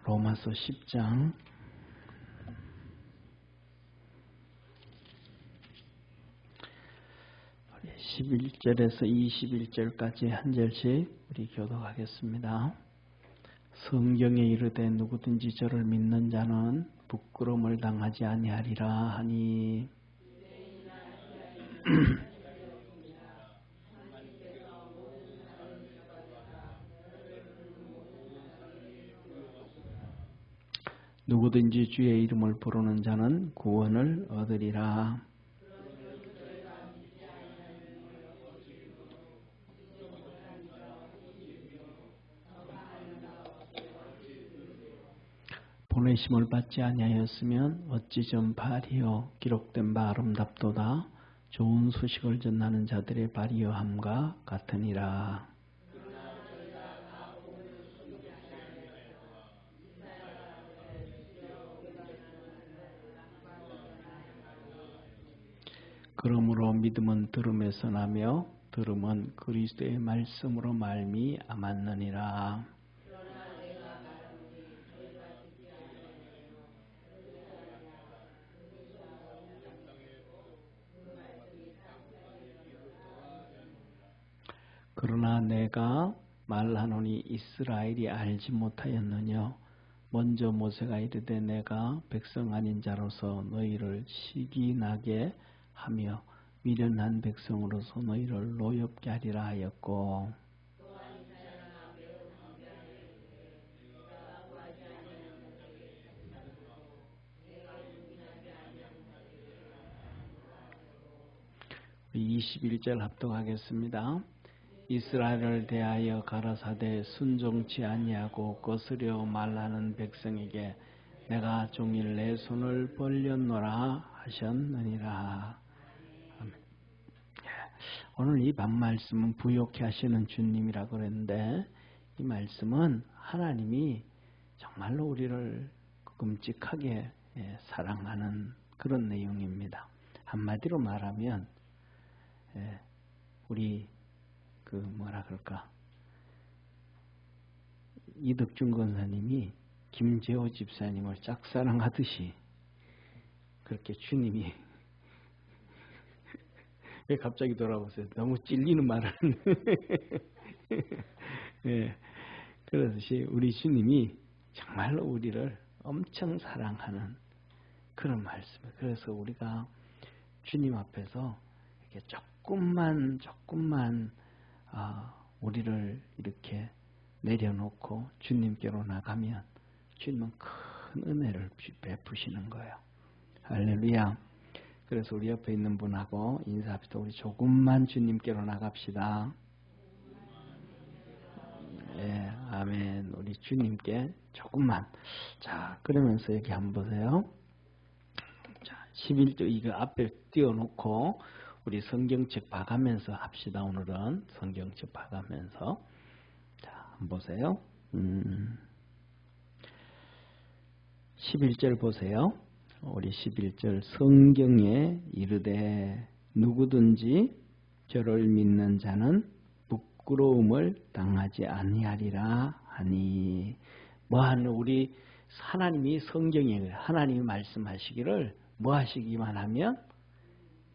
로마서 10장 11절에서 21절까지 한 절씩 우리 교독하겠습니다. 성경에 이르되 누구든지 저를 믿는 자는 부끄러움을 당하지 아니하리라 하니 누구든지 주의 이름을 부르는 자는 구원을 얻으리라. 보내심을 받지 아니하였으면 어찌 전파하리요. 기록된 바 아름답도다. 좋은 소식을 전하는 자들의 발이여 함과 같으니라. 그러므로 믿음은 들음에서 나며 들음은 그리스도의 말씀으로 말미암았느니라. 그러나 내가 말하노니 이스라엘이 알지 못하였느냐. 먼저 모세가 이르되 내가 백성 아닌 자로서 너희를 시기나게 하며 미련한 백성으로서 너희를 노엽게 하리라 하였고, 우리 21절 합독하겠습니다. 이스라엘을 대하여 가라사대 순종치 아니하고 거스려 말하는 백성에게 내가 종일 내 손을 벌렸노라 하셨느니라. 아멘. 오늘 이 반말씀은 부욕해 하시는 주님이라고 그랬는데, 이 말씀은 하나님이 정말로 우리를 끔찍하게 사랑하는 그런 내용입니다. 한마디로 말하면 우리 뭐라 그럴까, 이덕준 권사님이 김재호 집사님을 짝사랑하듯이 그렇게 주님이 왜 갑자기 돌아보세요? 너무 찔리는 말을 그러듯이 우리 주님이 정말로 우리를 엄청 사랑하는 그런 말씀이에요. 그래서 우리가 주님 앞에서 이렇게 조금만 우리를 이렇게 내려놓고 주님께로 나가면 주님은 큰 은혜를 베푸시는 거예요. 할렐루야. 그래서 우리 옆에 있는 분하고 인사합시다. 우리 조금만 주님께로 나갑시다. 네, 아멘. 우리 주님께 조금만. 자, 그러면서 여기 한번 보세요. 자, 11절 이거 앞에 띄워놓고 우리 성경책 봐가면서 합시다. 오늘은 성경책 봐가면서. 자, 한번 보세요. 11절 보세요. 우리 11절 성경에 이르되 누구든지 저를 믿는 자는 부끄러움을 당하지 아니하리라 하니, 뭐하는 우리 하나님이 성경에 하나님이 말씀하시기를 뭐 하시기만 하면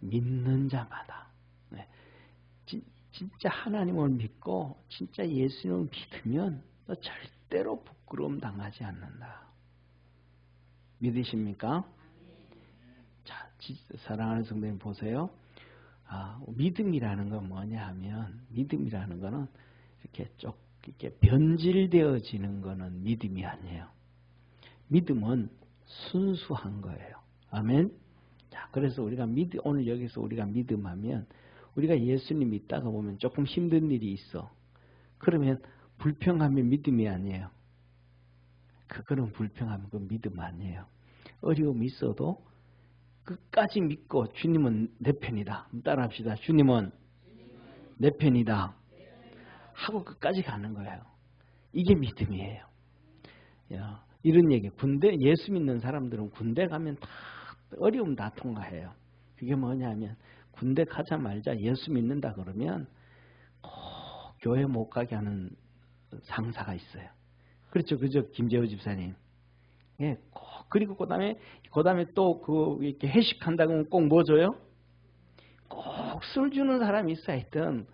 믿는 자마다, 진짜 하나님을 믿고 진짜 예수님을 믿으면 너 절대로 부끄러움 당하지 않는다. 믿으십니까? 자, 사랑하는 성도님 보세요. 믿음이라는 건 뭐냐 하면, 믿음이라는 거는 이렇게 변질되어지는 거는 믿음이 아니에요. 믿음은 순수한 거예요. 아멘. 자, 그래서 우리가 오늘 여기서 우리가 믿음하면, 우리가 예수님 믿다가 보면 조금 힘든 일이 있어. 그러면 불평하면 믿음이 아니에요. 그거는 불평하면 그 믿음 아니에요. 어려움이 있어도 끝까지 믿고 주님은 내 편이다. 따라합시다. 주님은 내 편이다. 하고 끝까지 가는 거예요. 이게 믿음이에요. 이런 얘기. 군대, 예수 믿는 사람들은 군대 가면 다 어려움 다 통과해요. 그게 뭐냐면, 군대 가자마자 예수 믿는다 그러면 꼭 교회 못 가게 하는 상사가 있어요. 그렇죠, 그죠, 김재호 집사님. 예, 그리고 그다음에 또 이렇게 회식한다고 하면 꼭 뭐 줘요? 꼭 술 주는 사람이 있어. 하여튼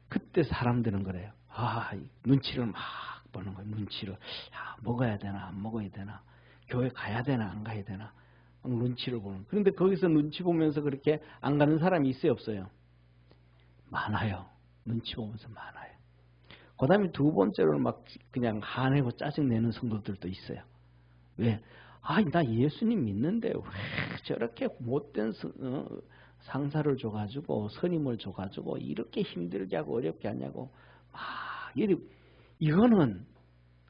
그때 사람들은 그래요. 눈치를 막 보는 거예요. 눈치를. 먹어야 되나 안 먹어야 되나, 교회 가야 되나 안 가야 되나, 막 눈치를 보는. 그런데 거기서 눈치 보면서 그렇게 안 가는 사람이 있어요, 없어요? 많아요. 눈치 보면서 많아요. 그 다음에 두 번째로는 막 그냥 화내고 짜증내는 성도들도 있어요. 왜? 나 예수님 믿는데 왜 저렇게 못된 상사를 줘가지고, 선임을 줘가지고 이렇게 힘들게 하고 어렵게 하냐고. 이거는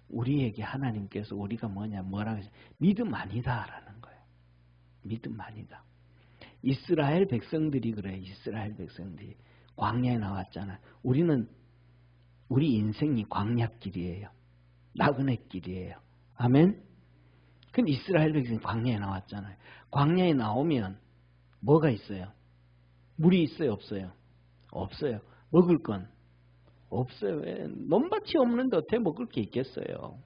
우리에게 하나님께서 우리가 뭐라고 하죠? 믿음 아니다라는 거예요. 믿음 아니다. 이스라엘 백성들이 그래요. 이스라엘 백성들이 광야에 나왔잖아요. 우리 인생이 광야길이에요. 나그네 길이에요. 아멘. 근데 이스라엘 백성이 광야에 나왔잖아요. 광야에 나오면 뭐가 있어요? 물이 있어요, 없어요? 없어요. 먹을 건 없어요. 왜? 논밭이 없는데 어떻게 먹을 게 있겠어요?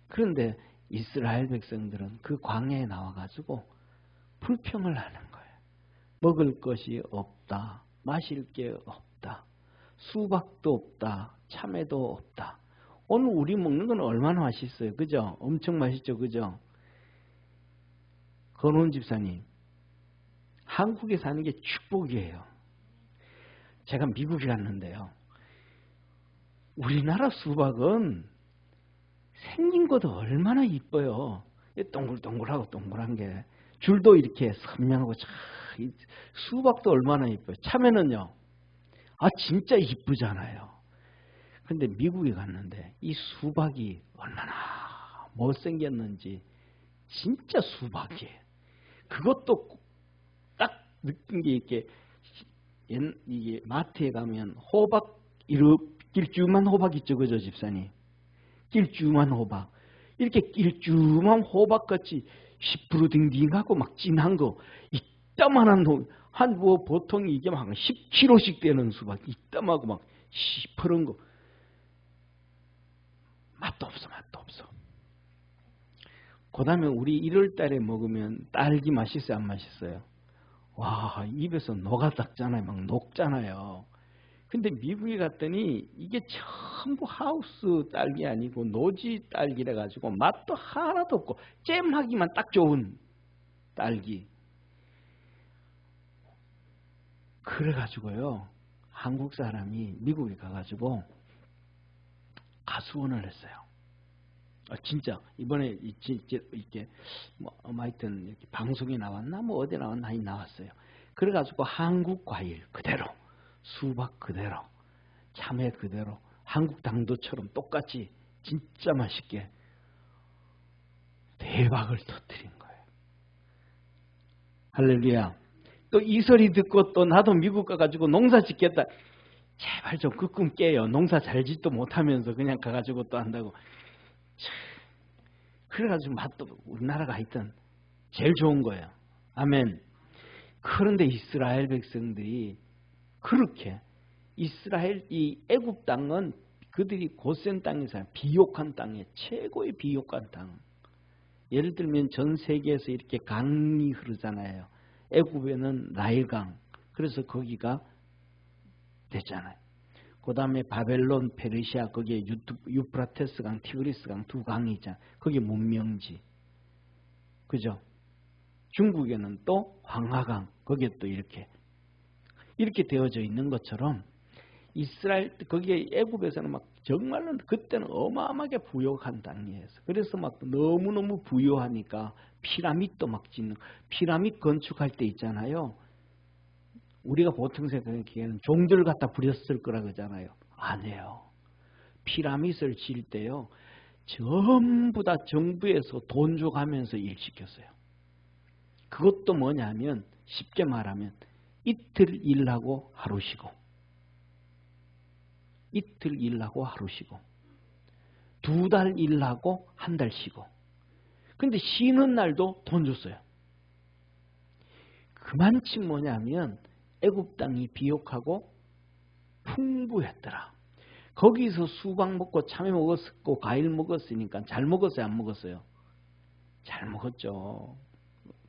그런데 이스라엘 백성들은 그 광야에 나와가지고 불평을 하는 거예요. 먹을 것이 없다. 마실 게 없다. 수박도 없다. 참외도 없다. 오늘 우리 먹는 건 얼마나 맛있어요. 그죠? 엄청 맛있죠. 그죠? 건원 집사님, 한국에 사는 게 축복이에요. 제가 미국에 갔는데요. 우리나라 수박은 생긴 것도 얼마나 이뻐요. 동글동글하고 동글한 게. 줄도 이렇게 선명하고 수박도 얼마나 이뻐요. 참외는요. 진짜 이쁘잖아요. 근데 미국에 갔는데 이 수박이 얼마나 못생겼는지 진짜 수박이에요. 그것도 딱 느낀 게 이게 마트에 가면 호박 길쭉한 호박 있죠, 그죠, 집사님? 길쭉한 호박. 이렇게 길쭉한 호박같이 시푸르딩딩하고 막 진한 거, 이따만한 보통 이게 막 10kg씩 되는 수박, 이따만하고 막 시퍼런 거. 맛도 없어. 그 다음에 우리 1월 달에 먹으면 딸기 맛있어요, 안 맛있어요? 와, 입에서 녹아닥잖아요. 막 녹잖아요. 근데 미국에 갔더니 이게 전부 하우스 딸기 아니고 노지 딸기라 가지고 맛도 하나도 없고 잼하기만 딱 좋은 딸기. 그래가지고요, 한국 사람이 미국에 가가지고 가수원을 했어요. 진짜 이번에 이렇게 하여튼 이렇게 방송에 나왔나 어디 나왔나 나왔어요. 그래가지고 한국 과일 그대로, 수박 그대로, 참외 그대로, 한국 당도처럼 똑같이 진짜 맛있게 대박을 터뜨린 거예요. 할렐루야. 또 이 소리 듣고 또 나도 미국 가가지고 농사 짓겠다. 제발 좀 그 꿈 깨요. 농사 잘 짓도 못하면서 그냥 가가지고 또 한다고. 그래가지고 맛도 우리나라가 하여튼 제일 좋은 거예요. 아멘. 그런데 이스라엘 백성들이 그렇게 이 애굽 땅은 그들이 고센 땅에서 비옥한 땅에 최고의 비옥한 땅. 예를 들면 전 세계에서 이렇게 강이 흐르잖아요. 애굽에는 나일강. 그래서 거기가 됐잖아요. 그 다음에 바벨론, 페르시아, 거기에 유프라테스강, 티그리스강 두 강이 있잖아요. 거기 문명지. 그죠? 중국에는 또 황하강, 거기에 또 이렇게 되어져 있는 것처럼 거기에 애굽에서는 막 정말로 그때는 어마어마하게 부유한 땅이에요. 그래서 막 너무너무 부유하니까 피라밋도 막 짓는, 피라밋 건축할 때 있잖아요. 우리가 보통 생각하기에는 종들 갖다 부렸을 거라 그러잖아요. 아니에요. 피라밋을 지을 때요, 전부 다 정부에서 돈 줘가면서 일 시켰어요. 그것도 뭐냐면 쉽게 말하면 이틀 일하고 하루 쉬고, 이틀 일하고 하루 쉬고, 2달 일하고 한 달 쉬고. 근데 쉬는 날도 돈 줬어요. 그만큼 뭐냐면 애굽 땅이 비옥하고 풍부했더라. 거기서 수박 먹고 참외 먹었고 과일 먹었으니까 잘 먹었어요, 안 먹었어요? 잘 먹었죠.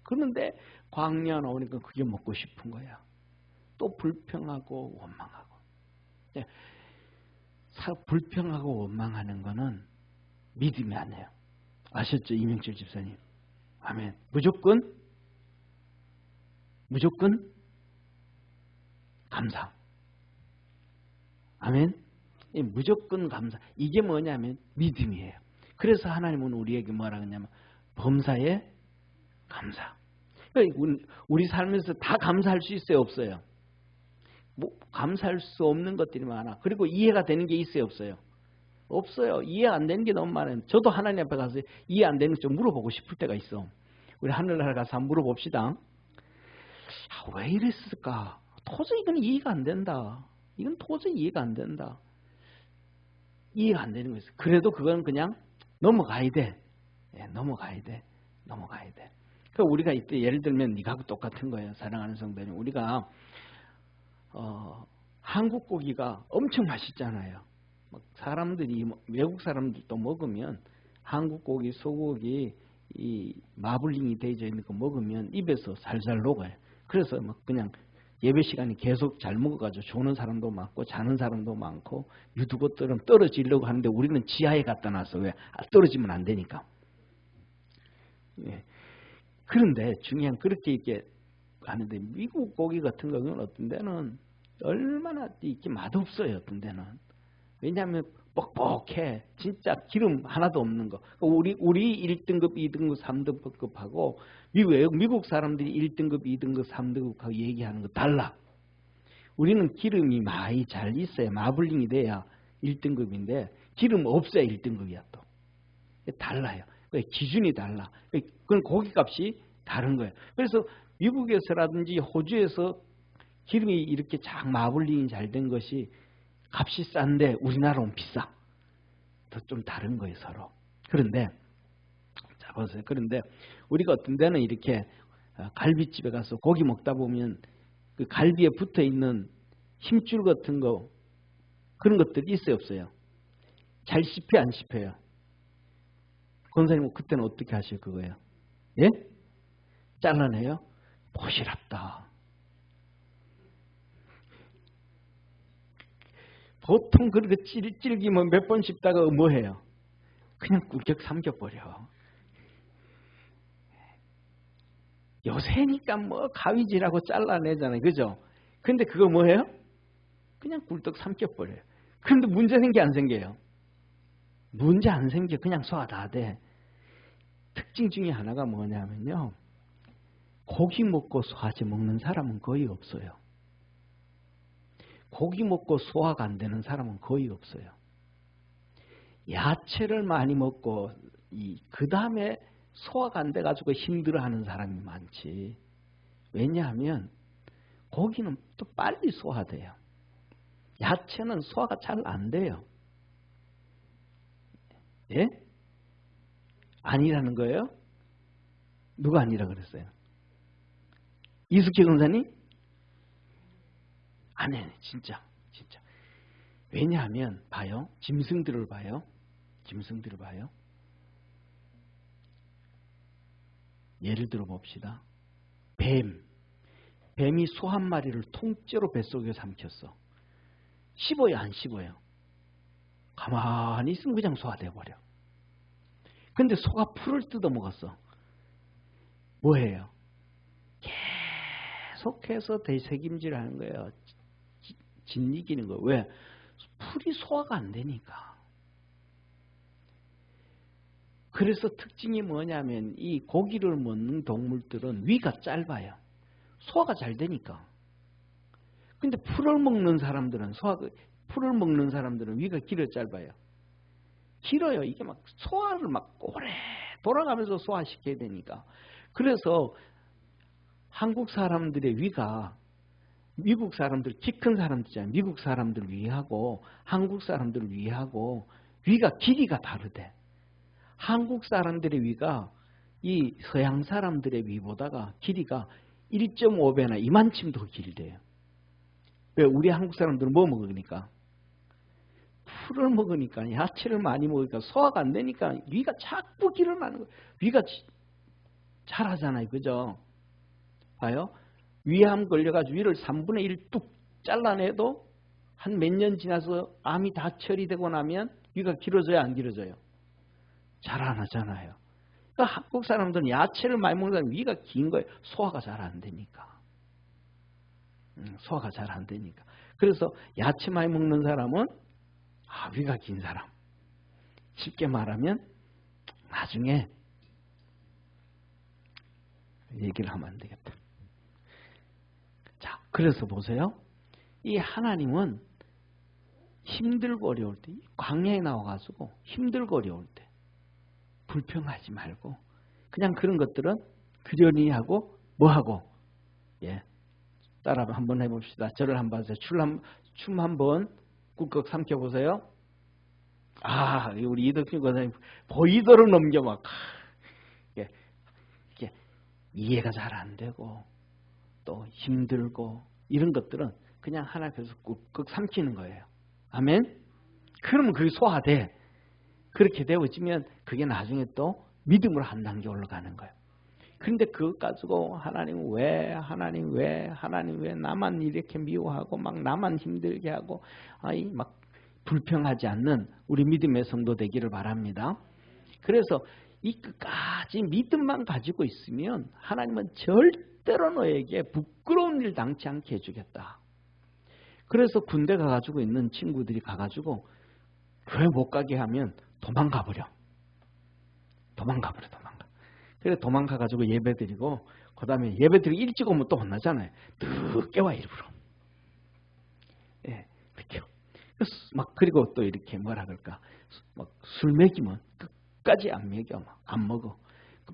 그런데 광야 나오니까 그게 먹고 싶은 거야. 또 불평하고 원망하고. 네. 불평하고 원망하는 거는 믿음이 아니에요. 아셨죠, 이명철 집사님? 아멘. 무조건 감사. 아멘. 무조건 감사. 이게 뭐냐면 믿음이에요. 그래서 하나님은 우리에게 뭐라 그러냐면 범사에 감사. 우리 삶에서 다 감사할 수 있어요, 없어요? 뭐 감사할 수 없는 것들이 많아. 그리고 이해가 되는 게 있어요, 없어요? 없어요. 이해 안 되는 게 너무 많아요. 저도 하나님 앞에 가서 이해 안 되는 거 좀 물어보고 싶을 때가 있어. 우리 하늘나라 가서 한번 물어봅시다. 왜 이랬을까? 도저히 이건 이해가 안 된다. 이건 도저히 이해가 안 된다. 이해가 안 되는 거예요. 그래도 그건 그냥 넘어가야 돼. 예, 넘어가야 돼. 그러니까 우리가 이때 예를 들면 이거하고 똑같은 거예요. 사랑하는 성도님. 우리가 한국 고기가 엄청 맛있잖아요. 사람들이 외국 사람들도 먹으면 한국 고기, 소고기, 이 마블링이 되어 있는 거 먹으면 입에서 살살 녹아요. 그래서 막 그냥 예배 시간에 계속 잘 먹어가지고 조는 사람도 많고 자는 사람도 많고 유두것들은 떨어지려고 하는데 우리는 지하에 갖다 놨어. 왜? 떨어지면 안 되니까. 예. 그런데 중요한 그렇게 이렇게 하는데 미국 고기 같은 경우는 어떤 데는 얼마나 이렇게 맛없어요. 어떤 데는. 왜냐하면 뻑뻑해. 진짜 기름 하나도 없는 거. 우리 1등급, 2등급, 3등급하고 미국 사람들이 1등급, 2등급, 3등급하고 얘기하는 거 달라. 우리는 기름이 많이 잘 있어야 마블링이 돼야 1등급인데 기름 없어야 1등급이야 또. 달라요. 기준이 달라. 그건 고기값이 다른 거예요. 그래서 미국에서라든지 호주에서 기름이 이렇게 쫙 마블링이 잘 된 것이 값이 싼데 우리나라는 비싸. 더 좀 다른 거예요, 서로. 그런데 자 보세요. 그런데 우리가 어떤 데는 이렇게 갈비집에 가서 고기 먹다 보면 그 갈비에 붙어 있는 힘줄 같은 거 그런 것들이 있어요, 없어요? 잘 씹혀 안 씹혀요? 권사님은 그때는 어떻게 하실 그거예요? 예? 잘라내요? 보시랍다. 보통 그렇게 찔기면 몇 번 씹다가 뭐 해요? 그냥 꿀쩍 삼켜버려. 요새니까 뭐 가위질하고 잘라내잖아요. 그죠? 근데 그거 뭐예요? 그냥 꿀떡 삼켜버려요. 그런데 문제 생겨 안 생겨요? 문제 안 생겨. 그냥 소화 다 돼. 특징 중에 하나가 뭐냐면요. 고기 먹고 소화제 먹는 사람은 거의 없어요. 고기 먹고 소화가 안 되는 사람은 거의 없어요. 야채를 많이 먹고 그 다음에 소화가 안 돼가지고 힘들어하는 사람이 많지. 왜냐하면 고기는 또 빨리 소화돼요. 야채는 소화가 잘 안 돼요. 예? 아니라는 거예요? 누가 아니라 그랬어요? 이숙희 권사님? 아니에요. 진짜. 왜냐하면 봐요. 짐승들을 봐요. 예를 들어 봅시다. 뱀이 소 한 마리를 통째로 뱃속에 삼켰어. 씹어요, 안 씹어요? 가만히 있으면 그냥 소화돼 버려. 근데 소가 풀을 뜯어 먹었어. 뭐해요? 계속해서 되새김질하는 거예요. 짓이기는 거예요. 왜? 풀이 소화가 안 되니까. 그래서 특징이 뭐냐면 이 고기를 먹는 동물들은 위가 짧아요. 소화가 잘 되니까. 근데 풀을 먹는 사람들은 위가 길어 짧아요. 길어요. 이게 막 소화를 막 오래 돌아가면서 소화시켜야 되니까. 그래서 한국 사람들의 위가 미국 사람들, 키 큰 사람들이잖아요. 미국 사람들 위하고 한국 사람들 위하고 위가 길이가 다르대. 한국 사람들의 위가 이 서양 사람들의 위보다가 길이가 1.5배나 이만큼 더 길대요. 왜? 우리 한국 사람들은 뭐 먹으니까? 풀을 먹으니까, 야채를 많이 먹으니까 소화가 안 되니까 위가 자꾸 길어나는 거예요. 위가 잘하잖아요. 그죠? 봐요. 위암 걸려가지고 위를 3분의 1 뚝 잘라내도 한 몇 년 지나서 암이 다 처리되고 나면 위가 길어져요? 안 길어져요? 잘 안 하잖아요. 그러니까 한국 사람들은 야채를 많이 먹는 위가 긴 거예요. 소화가 잘 안 되니까. 소화가 잘 안 되니까. 그래서 야채 많이 먹는 사람은 위가 긴 사람. 쉽게 말하면 나중에 얘기를 하면 안 되겠다. 자, 그래서 보세요. 이 하나님은 힘들고 어려울 때, 광야에 나와가지고 힘들고 어려울 때 불평하지 말고 그냥 그런 것들은 그러니 하고 뭐하고, 예, 따라 한번 해봅시다. 저를 한번 하세요. 춤 한번 꿀꺽 삼켜보세요. 우리 이덕준 권사님 보이도록 넘겨 막 이게 이해가 잘 안 되고 또 힘들고 이런 것들은 그냥 하나님께서 꾹꾹 삼키는 거예요. 아멘? 그러면 그게 소화돼. 그렇게 되어지면 그게 나중에 또 믿음으로 한 단계 올라가는 거예요. 그런데 그것 가지고 하나님 왜 나만 이렇게 미워하고 막 나만 힘들게 하고 막 불평하지 않는 우리 믿음의 성도 되기를 바랍니다. 그래서 이 끝까지 믿음만 가지고 있으면 하나님은 절대로 너에게 부끄러운 일 당치 않게 해주겠다. 그래서 군대 가가지고 있는 친구들이 가가지고 교회 못 가게 하면 도망가버려. 그래서 도망가가지고 예배드리고, 그 다음에 예배드리고 일찍 오면 또 혼나잖아요. 늦게 와 일부러. 예, 그렇게. 그리고 또 이렇게 뭐라 그럴까. 막 술 먹이면 끝까지 안 먹여. 안 먹어.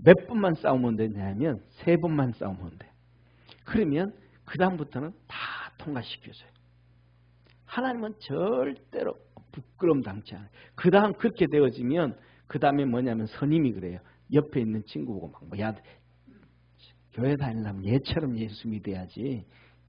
몇 번만 싸우면 되냐면 3번만 싸우면 돼. 그러면 그 다음부터는 다 통과시켜줘요. 하나님은 절대로 부끄러움 당치 않아요. 그 다음 그렇게 되어지면 그 다음에 뭐냐면 선임이 그래요. 옆에 있는 친구 보고 막 교회 다니려면 얘처럼 예수 믿어야지.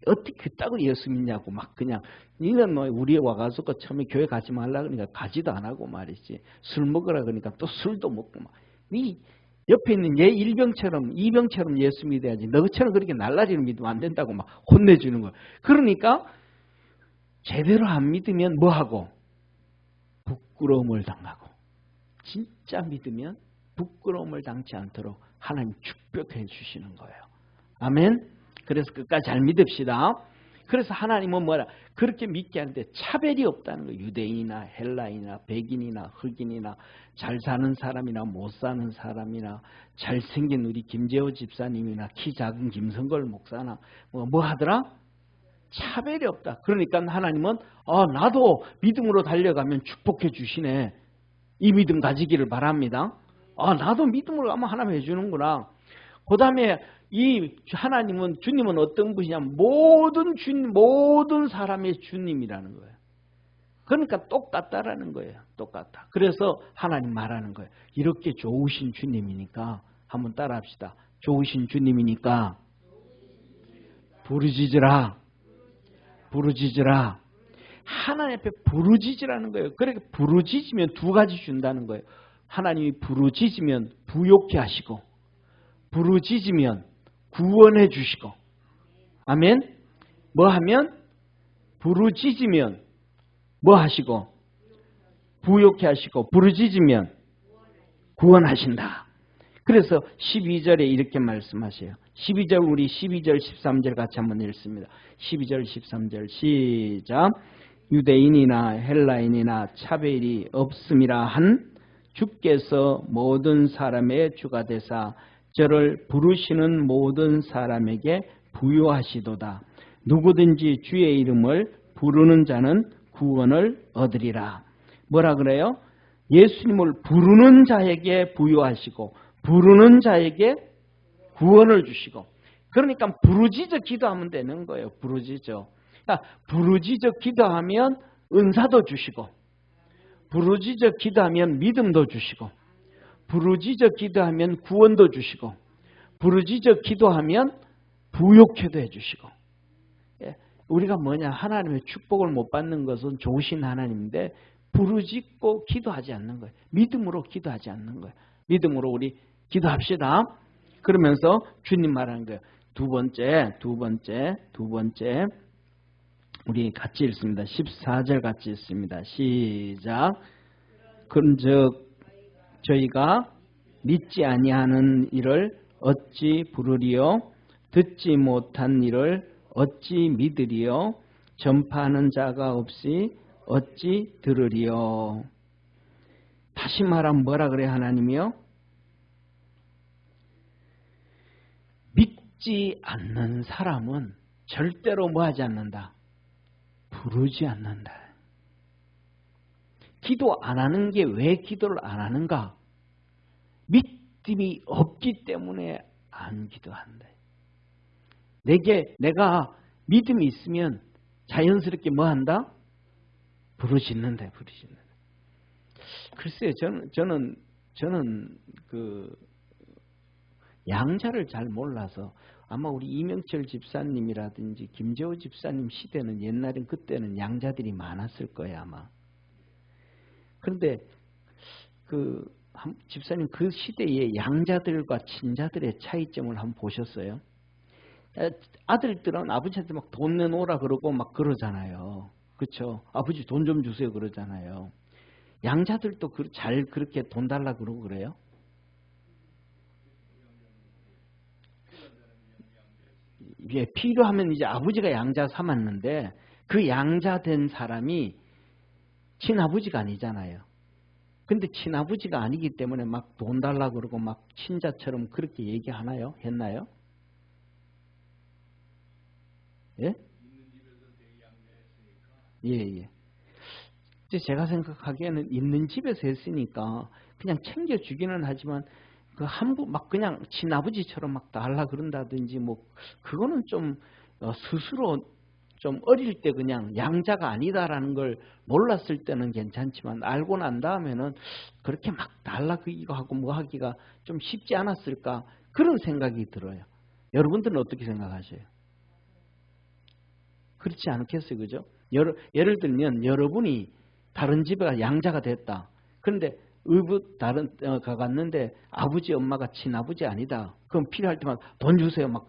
어떻게 그따구 예수 믿냐고 막 그냥 니는 뭐 우리에 와가지고 처음에 교회 가지 말라 그러니까 가지도 안 하고 말이지. 술 먹으라 그러니까 또 술도 먹고 막. 니 옆에 있는 얘 일병처럼 이병처럼 예수 믿어야지. 너처럼 그렇게 날라리는 믿으면 안 된다고 막 혼내주는 거야. 그러니까 제대로 안 믿으면 뭐하고? 부끄러움을 당하고. 진짜 믿으면 부끄러움을 당치 않도록 하나님 축복해 주시는 거예요. 아멘. 그래서 끝까지 잘 믿읍시다. 그래서 하나님은 뭐라 그렇게 믿게 하는데 차별이 없다는 거예요. 유대인이나 헬라인이나 백인이나 흑인이나 잘 사는 사람이나 못 사는 사람이나 잘생긴 우리 김재호 집사님이나 키 작은 김성걸 목사나 뭐 하더라? 차별이 없다. 그러니까 하나님은 나도 믿음으로 달려가면 축복해 주시네. 이 믿음 가지기를 바랍니다. 나도 믿음으로 가면 하나님 해주는구나. 그 다음에 이 하나님은 주님은 어떤 분이냐면 모든 사람의 주님이라는 거예요. 그러니까 똑같다라는 거예요. 똑같다. 그래서 하나님 말하는 거예요. 이렇게 좋으신 주님이니까 한번 따라합시다. 좋으신 주님이니까 부르짖으라. 하나님 앞에 부르짖으라는 거예요. 그러니까 부르짖으면 2가지 준다는 거예요. 하나님이 부르짖으면 부욕케 하시고 부르짖으면 구원해 주시고. 아멘. 뭐 하면? 부르짖으면 뭐 하시고? 부욕케 하시고 부르짖으면 구원하신다. 그래서 12절에 이렇게 말씀하세요. 12절 우리 12절 13절 같이 한번 읽습니다. 12절 13절 시작. 유대인이나 헬라인이나 차별이 없음이라 한 주께서 모든 사람의 주가 되사 저를 부르시는 모든 사람에게 부요하시도다. 누구든지 주의 이름을 부르는 자는 구원을 얻으리라. 뭐라 그래요? 예수님을 부르는 자에게 부요하시고 부르는 자에게 구원을 주시고. 그러니까 부르짖어 기도하면 되는 거예요. 부르짖어. 그러니까 부르짖어 기도하면 은사도 주시고 부르짖어 기도하면 믿음도 주시고 부르짖어 기도하면 구원도 주시고 부르짖어 기도하면 부욕해도 해주시고. 우리가 뭐냐 하나님의 축복을 못 받는 것은 좋으신 하나님인데 부르짖고 기도하지 않는 거예요. 믿음으로 기도하지 않는 거예요. 믿음으로 우리 기도합시다. 그러면서 주님 말하는 거예요. 두 번째 우리 같이 읽습니다. 14절 같이 읽습니다. 시작. 그런즉 저희가 믿지 아니하는 일을 어찌 부르리요? 듣지 못한 일을 어찌 믿으리요? 전파하는 자가 없이 어찌 들으리요? 다시 말하면 뭐라 그래 하나님이요? 믿지 않는 사람은 절대로 뭐하지 않는다? 부르지 않는다. 기도 안 하는 게 왜 기도를 안 하는가? 믿음이 없기 때문에 안 기도한다. 내가 믿음이 있으면 자연스럽게 뭐 한다? 부르짖는다. 글쎄요, 저는 그 양자를 잘 몰라서 아마 우리 이명철 집사님이라든지 김재호 집사님 시대는 옛날엔 그때는 양자들이 많았을 거예요, 아마. 그런데 집사님 그 시대의 양자들과 친자들의 차이점을 한번 보셨어요? 아들들은 아버지한테 막 돈 내놓으라 그러고 막 그러잖아요. 그렇죠? 아버지 돈 좀 주세요 그러잖아요. 양자들도 잘 그렇게 돈 달라 그러고 그래요? 예, 필요하면 이제 아버지가 양자 삼았는데 그 양자 된 사람이 친아버지가 아니잖아요. 근데 친아버지가 아니기 때문에 막 돈 달라 그러고 막 친자처럼 그렇게 얘기하나요? 했나요? 예? 예. 제가 생각하기에는 있는 집에서 했으니까 그냥 챙겨주기는 하지만 그 한부 막 그냥 친아버지처럼 막 달라 그런다든지 뭐 그거는 좀 스스로 좀 어릴 때 그냥 양자가 아니다라는 걸 몰랐을 때는 괜찮지만 알고 난 다음에는 그렇게 막 달라 이거 하고 뭐 하기가 좀 쉽지 않았을까 그런 생각이 들어요. 여러분들은 어떻게 생각하세요? 그렇지 않겠어요, 그죠? 예를 들면 여러분이 다른 집에 양자가 됐다. 그런데 다른 갔는데 아버지 엄마가 친아버지 아니다. 그럼 필요할 때마다 돈 주세요. 막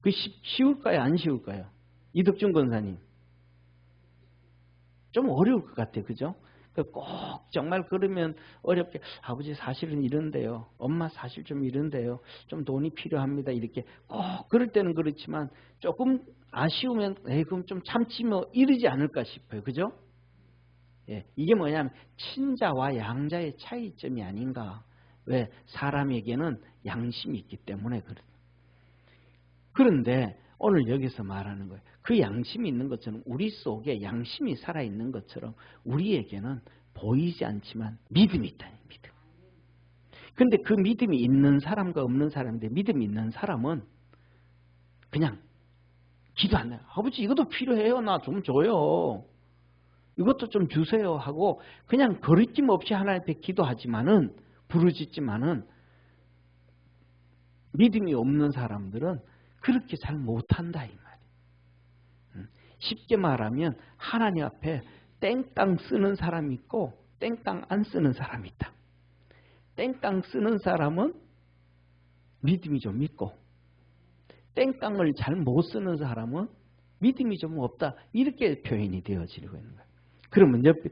그 쉬울까요, 안 쉬울까요? 이덕준 권사님 좀 어려울 것 같아요, 그죠? 꼭 정말 그러면 어렵게 아버지 사실은 이런데요, 엄마 사실 좀 이런데요, 좀 돈이 필요합니다. 이렇게 꼭 그럴 때는 그렇지만 조금 아쉬우면 그럼 좀 참지 뭐 이러지 않을까 싶어요, 그죠? 예, 이게 뭐냐면 친자와 양자의 차이점이 아닌가. 왜? 사람에게는 양심이 있기 때문에 그래요. 그런데 오늘 여기서 말하는 거예요. 그 양심이 있는 것처럼 우리 속에 양심이 살아있는 것처럼 우리에게는 보이지 않지만 믿음이 있다는 믿음. 근데 그 믿음이 있는 사람과 없는 사람인데 믿음이 있는 사람은 그냥 기도 안 해요. 아버지 이것도 필요해요. 나 좀 줘요. 이것도 좀 주세요 하고 그냥 거리낌 없이 하나님 앞에 기도하지만은 부르짖지만은 믿음이 없는 사람들은 그렇게 잘 못한다 이 말이에요. 쉽게 말하면 하나님 앞에 땡땅 쓰는 사람이 있고 땡땅 안 쓰는 사람이 있다. 땡땅 쓰는 사람은 믿음이 좀 있고 땡땅을 잘 못 쓰는 사람은 믿음이 좀 없다. 이렇게 표현이 되어지고 있는 거예요. 그러면 옆에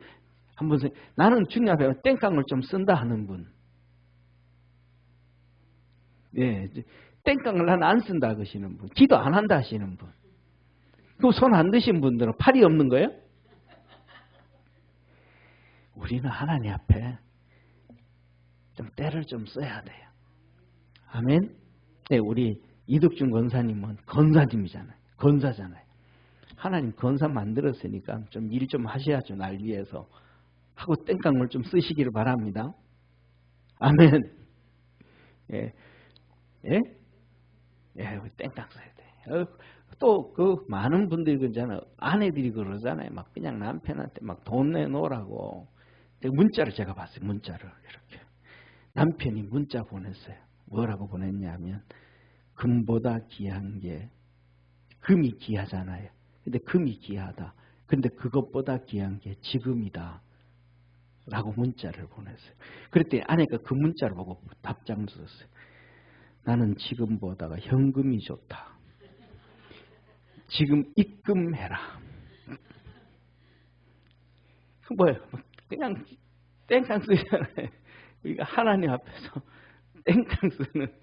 한번 나는 주님 앞에 땡깡을 좀 쓴다 하는 분. 예, 땡깡을 나는 안 쓴다 하시는 분. 기도 안 한다 하시는 분. 그 손 안 드신 분들은 팔이 없는 거예요? 우리는 하나님 앞에 좀 때를 좀 써야 돼요. 아멘. 네, 우리 이덕준 권사님은 권사님이잖아요. 권사잖아요. 하나님 권사 만들었으니까 좀 일 좀 하셔야죠. 날 위해서. 하고 땡깡을 좀 쓰시기를 바랍니다. 아멘. 예. 예? 예, 땡깡 써야 돼. 또 그 많은 분들이 그러잖아요. 아내들이 그러잖아요. 막 그냥 남편한테 막 돈 내놓으라고. 문자를 제가 봤어요. 문자를 이렇게. 남편이 문자 보냈어요. 뭐라고 보냈냐면 금보다 귀한 게 금이 귀하잖아요. 근데 금이 귀하다. 근데 그것보다 귀한 게 지금이다. 라고 문자를 보냈어요. 그랬더니 아내가 그 문자를 보고 답장을 썼어요. 나는 지금보다가 현금이 좋다. 지금 입금해라. 그 뭐예요? 그냥 땡깡 쓰잖아요. 우리가 하나님 앞에서 땡깡 쓰는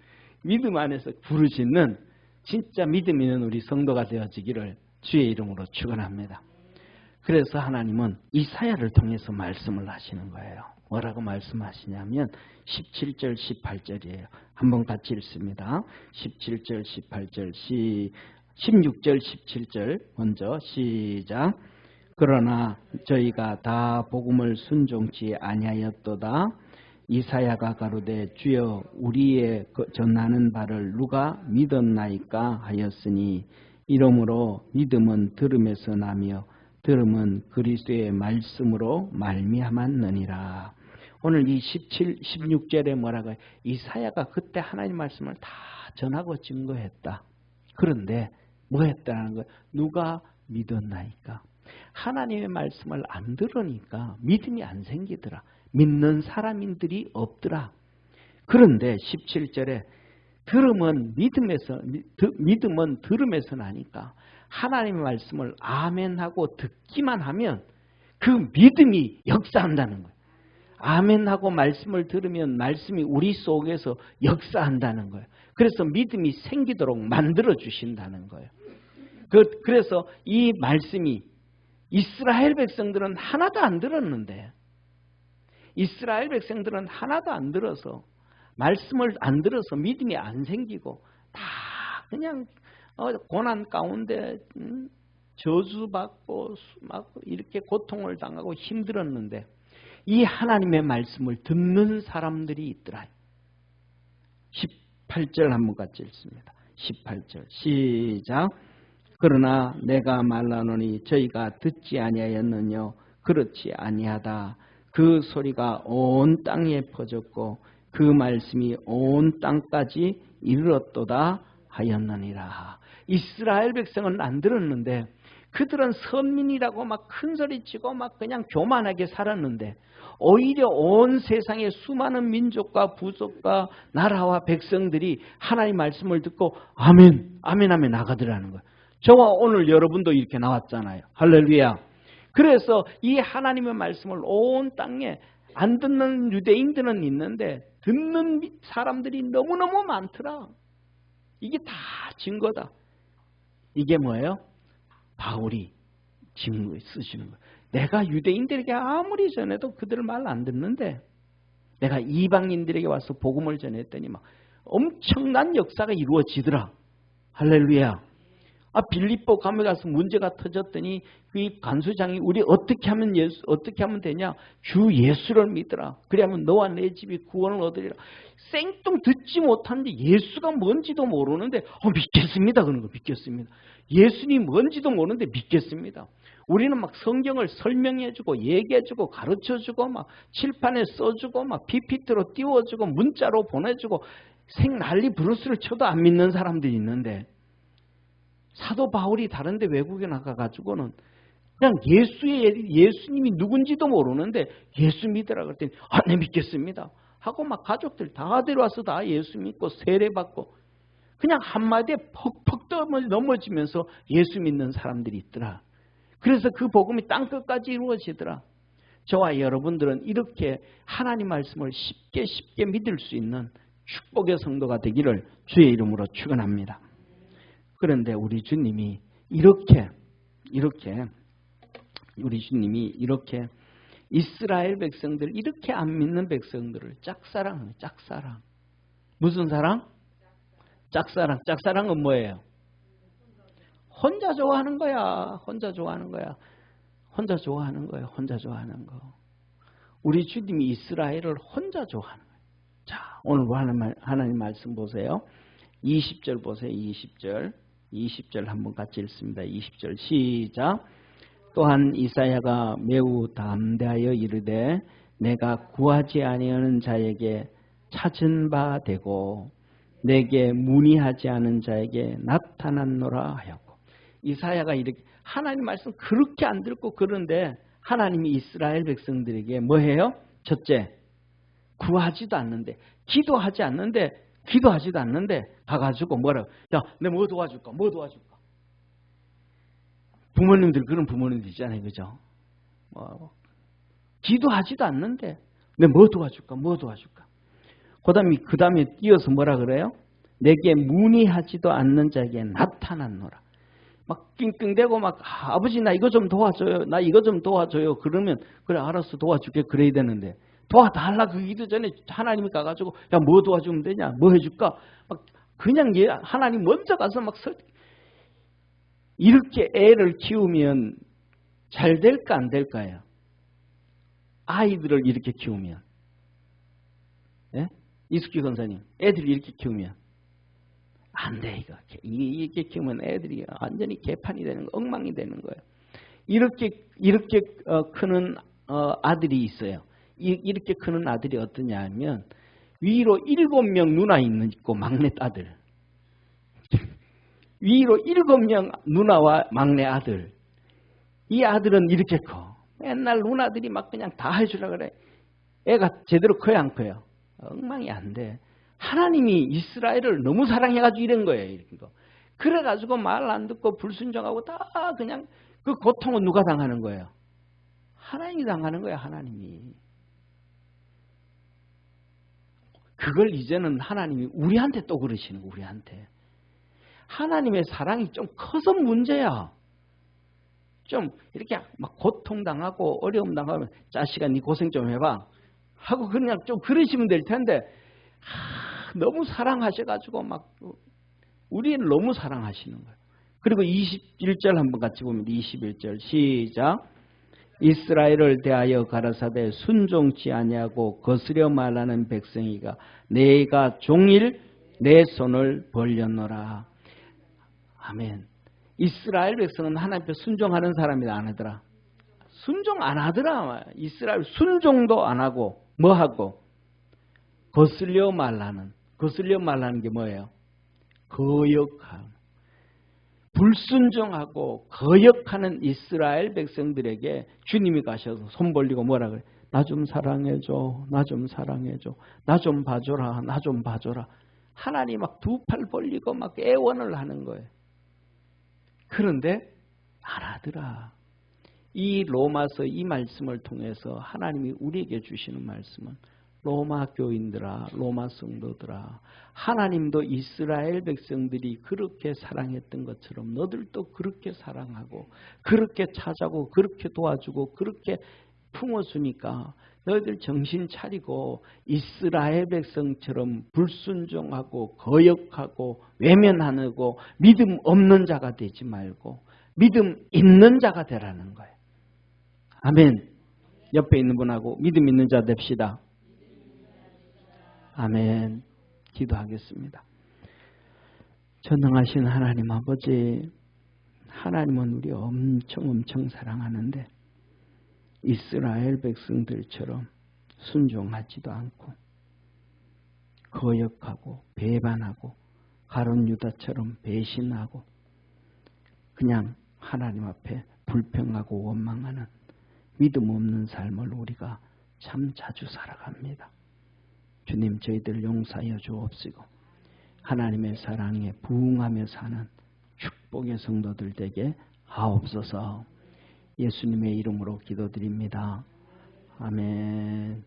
믿음 안에서 부르짖는 진짜 믿음 있는 우리 성도가 되어지기를 주의 이름으로 축원합니다. 그래서 하나님은 이사야를 통해서 말씀을 하시는 거예요. 뭐라고 말씀하시냐면 17절 18절이에요. 한번 같이 읽습니다. 17절 18절 16절 17절 먼저 시작. 그러나 저희가 다 복음을 순종치 아니하였도다. 이사야가 가로되 주여 우리의 전하는 바를 누가 믿었나이까 하였으니 이러므로 믿음은 들음에서 나며 들음은 그리스도의 말씀으로 말미암았느니라. 오늘 이 16절에 뭐라고 해요? 이사야가 그때 하나님 말씀을 다 전하고 증거했다. 그런데 뭐 했다는 거예요? 누가 믿었나이까? 하나님의 말씀을 안 들으니까 믿음이 안 생기더라. 믿는 사람들이 없더라. 그런데 17절에 믿음은 들음에서 나니까 하나님의 말씀을 아멘하고 듣기만 하면 그 믿음이 역사한다는 거예요. 아멘하고 말씀을 들으면 말씀이 우리 속에서 역사한다는 거예요. 그래서 믿음이 생기도록 만들어 주신다는 거예요. 그래서 이 말씀이 이스라엘 백성들은 하나도 안 들었는데, 이스라엘 백성들은 하나도 안 들어서, 말씀을 안 들어서 믿음이 안 생기고 다 그냥 고난 가운데 저주받고 막 이렇게 고통을 당하고 힘들었는데 이 하나님의 말씀을 듣는 사람들이 있더라. 18절 한번 같이 읽습니다. 18절 시작. 그러나 내가 말하노니 저희가 듣지 아니하였느냐? 그렇지 아니하다. 그 소리가 온 땅에 퍼졌고 그 말씀이 온 땅까지 이르렀도다 하였느니라. 이스라엘 백성은 안 들었는데 그들은 선민이라고 막 큰소리치고 막 그냥 교만하게 살았는데 오히려 온 세상의 수많은 민족과 부족과 나라와 백성들이 하나님의 말씀을 듣고 아멘, 아멘 하며 나가더라는 거예요. 저와 오늘 여러분도 이렇게 나왔잖아요. 할렐루야. 그래서 이 하나님의 말씀을 온 땅에 안 듣는 유대인들은 있는데 듣는 사람들이 너무너무 많더라. 이게 다 증거다. 이게 뭐예요? 바울이 증거 쓰시는 거예요. 내가 유대인들에게 아무리 전해도 그들을 말 안 듣는데 내가 이방인들에게 와서 복음을 전했더니 막 엄청난 역사가 이루어지더라. 할렐루야. 빌립보 감에 가서 문제가 터졌더니 그 간수장이 우리 어떻게 하면 되냐? 주 예수를 믿으라. 그래야면 너와 내 집이 구원을 얻으리라. 생뚱 듣지 못하는데 예수가 뭔지도 모르는데 믿겠습니다. 그런 거 믿겠습니다. 예수님 뭔지도 모르는데 믿겠습니다. 우리는 막 성경을 설명해주고 얘기해주고 가르쳐주고 막 칠판에 써주고 막 PPT로 띄워주고 문자로 보내주고 생난리 브루스를 쳐도 안 믿는 사람들이 있는데 사도 바울이 다른데 외국에 나가가지고는 그냥 예수님이 누군지도 모르는데 예수 믿으라 그랬더니 네 믿겠습니다 하고 막 가족들 다 데려와서 다 예수 믿고 세례받고 그냥 한마디에 퍽퍽 넘어지면서 예수 믿는 사람들이 있더라. 그래서 그 복음이 땅끝까지 이루어지더라. 저와 여러분들은 이렇게 하나님 말씀을 쉽게 믿을 수 있는 축복의 성도가 되기를 주의 이름으로 축원합니다. 그런데 우리 주님이 이렇게 이스라엘 백성들 이렇게 안 믿는 백성들을 짝사랑해요. 짝사랑. 무슨 사랑? 짝사랑. 짝사랑은 뭐예요? 혼자 좋아하는 거야. 혼자 좋아하는 거야. 혼자 좋아하는 거예요. 혼자 좋아하는 거. 우리 주님이 이스라엘을 혼자 좋아하는 거예요. 자, 오늘 하나님 말씀 보세요. 20절 보세요. 20절 한번 같이 읽습니다. 20절 시작. 또한 이사야가 매우 담대하여 이르되 내가 구하지 아니하는 자에게 찾은 바 되고 내게 문의하지 않은 자에게 나타났노라 하였고. 이사야가 이렇게 하나님 말씀 그렇게 안 듣고 그런데 하나님이 이스라엘 백성들에게 뭐 해요? 첫째, 구하지도 않는데, 기도하지도 않는데 가가지고 뭐라고? 야, 내가 뭐 도와줄까? 뭐 도와줄까? 부모님들 그런 부모님들 있잖아요, 그죠? 기도하지도 않는데 내가 뭐 도와줄까? 뭐 도와줄까? 그 다음에 이어서 뭐라 그래요? 내게 문의하지도 않는 자에게 나타났노라. 막 낑낑대고 막 아버지 나 이거 좀 도와줘요. 나 이거 좀 도와줘요. 그러면 그래 알았어 도와줄게 그래야 되는데 도와달라 그러기도 전에 하나님이 가가지고 야 뭐 도와주면 되냐? 뭐 해줄까? 막 그냥 하나님 먼저 가서 막 이렇게 애를 키우면 잘 될까 안 될까요? 아이들을 이렇게 키우면 예? 이숙기 권사님 애들을 이렇게 키우면 안 돼 이거. 이렇게 키우면 애들이 완전히 개판이 되는 거, 엉망이 되는 거예요. 이렇게 크는 아들이 있어요. 이렇게 크는 아들이 어떠냐 하면 위로 7명 누나 있고 막내 아들. 위로 7명 누나와 막내 아들. 이 아들은 이렇게 커. 맨날 누나들이 막 그냥 다 해주라 그래. 애가 제대로 커요 안 커요? 엉망이 안 돼. 하나님이 이스라엘을 너무 사랑해가지고 이런 거예요. 이렇게. 그래가지고 말 안 듣고 불순종하고 다 그냥 그 고통은 누가 당하는 거예요? 하나님이 당하는 거예요. 하나님이. 그걸 이제는 하나님이 우리한테 또 그러시는 거예요. 우리한테. 하나님의 사랑이 좀 커서 문제야. 좀 이렇게 막 고통당하고 어려움 당하면 자식아 네 고생 좀 해봐 하고 그냥 좀 그러시면 될 텐데 너무 사랑하셔가지고 막 우리는 너무 사랑하시는 거예요. 그리고 21절 한번 같이 보면 21절 시작. 이스라엘을 대하여 가라사대 순종치 아니하고 거스려 말하는 백성이가 내가 종일 내 손을 벌렸노라. 아멘. 이스라엘 백성은 하나님 앞에 순종하는 사람이 안 하더라. 순종 안 하더라. 이스라엘 순종도 안 하고 뭐 하고 거슬려 말하는 게 뭐예요? 거역하는. 불순종하고 거역하는 이스라엘 백성들에게 주님이 가셔서 손 벌리고 뭐라 그래? 나 좀 사랑해줘. 나 좀 사랑해줘. 나 좀 봐줘라. 나 좀 봐줘라. 하나님 막 두 팔 벌리고 막 애원을 하는 거예요. 그런데 안 하더라. 이 로마서 이 말씀을 통해서 하나님이 우리에게 주시는 말씀은 로마 교인들아, 로마 성도들아, 하나님도 이스라엘 백성들이 그렇게 사랑했던 것처럼 너들도 그렇게 사랑하고 그렇게 찾아고 그렇게 도와주고 그렇게 품어주니까 너희들 정신 차리고 이스라엘 백성처럼 불순종하고 거역하고 외면하고 믿음 없는 자가 되지 말고 믿음 있는 자가 되라는 거예요. 아멘. 옆에 있는 분하고 믿음 있는 자 됩시다. 아멘. 기도하겠습니다. 전능하신 하나님 아버지, 하나님은 우리 엄청 사랑하는데 이스라엘 백성들처럼 순종하지도 않고 거역하고 배반하고 가룟 유다처럼 배신하고 그냥 하나님 앞에 불평하고 원망하는 믿음 없는 삶을 우리가 참 자주 살아갑니다. 주님 저희들 용서하여 주옵시고 하나님의 사랑에 부응하며 사는 축복의 성도들 되게 하옵소서. 예수님의 이름으로 기도드립니다. 아멘.